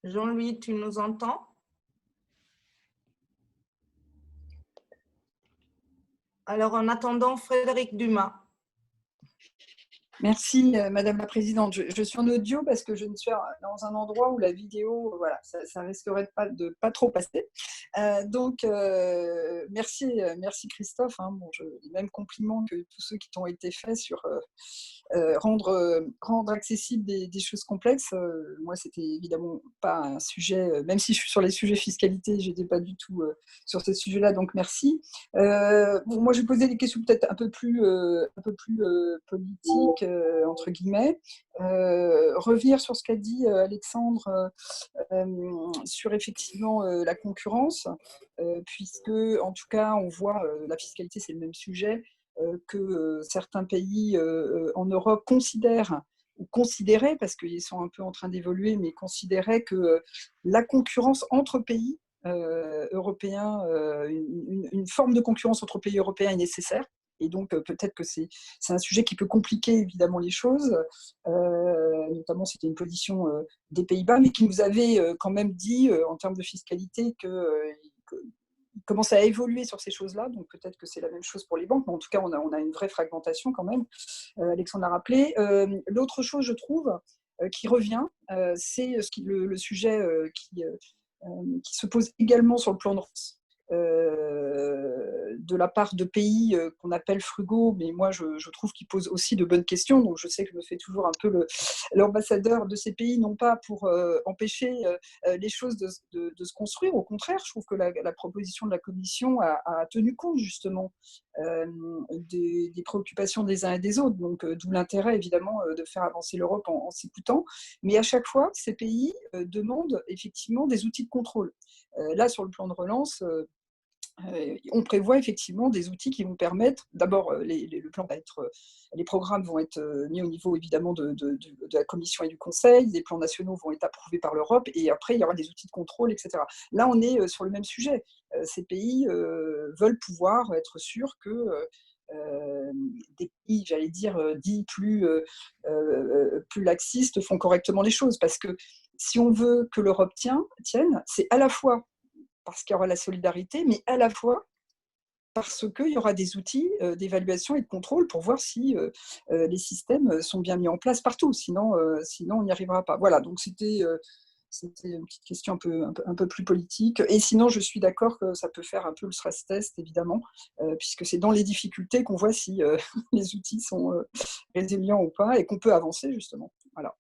Jean-Louis, tu nous entends? Alors, en attendant, Frédéric Dumas. Merci, Madame la Présidente. Je suis en audio parce que je ne suis dans un endroit où la vidéo, voilà, ça risquerait de pas trop passer. Merci, merci Christophe. Hein. Bon, les mêmes compliments que tous ceux qui t'ont été faits sur rendre accessible des choses complexes. Moi, c'était évidemment pas un sujet, même si je suis sur les sujets fiscalité, je n'étais pas du tout sur ce sujet-là, donc merci. Bon, moi, je vais poser des questions peut-être un peu plus politiques, entre guillemets. Revenir sur ce qu'a dit Alexandre sur effectivement la concurrence, puisque, en tout cas, on voit la fiscalité, c'est le même sujet, que certains pays en Europe considèrent ou considéraient, parce qu'ils sont un peu en train d'évoluer, mais considéraient que la concurrence entre pays européens, une forme de concurrence entre pays européens est nécessaire. Et donc, peut-être que c'est un sujet qui peut compliquer évidemment les choses. Notamment, c'était une position des Pays-Bas, mais qui nous avait quand même dit, en termes de fiscalité, que commence à évoluer sur ces choses-là, donc peut-être que c'est la même chose pour les banques, mais en tout cas, on a une vraie fragmentation quand même. Alexandre l'a rappelé. L'autre chose, je trouve, qui revient, c'est le sujet qui se pose également sur le plan de relance, de la part de pays qu'on appelle frugaux, mais moi je trouve qu'ils posent aussi de bonnes questions, donc je sais que je me fais toujours un peu l'ambassadeur de ces pays, non pas pour empêcher les choses de se construire, au contraire, je trouve que la proposition de la Commission a tenu compte justement des préoccupations des uns et des autres, donc d'où l'intérêt évidemment de faire avancer l'Europe en s'écoutant, mais à chaque fois, ces pays demandent effectivement des outils de contrôle. Là, sur le plan de relance, on prévoit effectivement des outils qui vont permettre, d'abord, le plan va être, les programmes vont être mis au niveau évidemment de la Commission et du Conseil, les plans nationaux vont être approuvés par l'Europe, et après il y aura des outils de contrôle, etc. Là, on est sur le même sujet. Ces pays veulent pouvoir être sûrs que des pays, j'allais dire, dits plus laxistes font correctement les choses, parce que si on veut que l'Europe tienne, c'est à la fois parce qu'il y aura la solidarité, mais à la fois parce qu'il y aura des outils d'évaluation et de contrôle pour voir si les systèmes sont bien mis en place partout. Sinon on n'y arrivera pas. Voilà, donc c'était une petite question un peu plus politique. Et sinon, je suis d'accord que ça peut faire un peu le stress test, évidemment, puisque c'est dans les difficultés qu'on voit si les outils sont résilients ou pas, et qu'on peut avancer, justement. Voilà.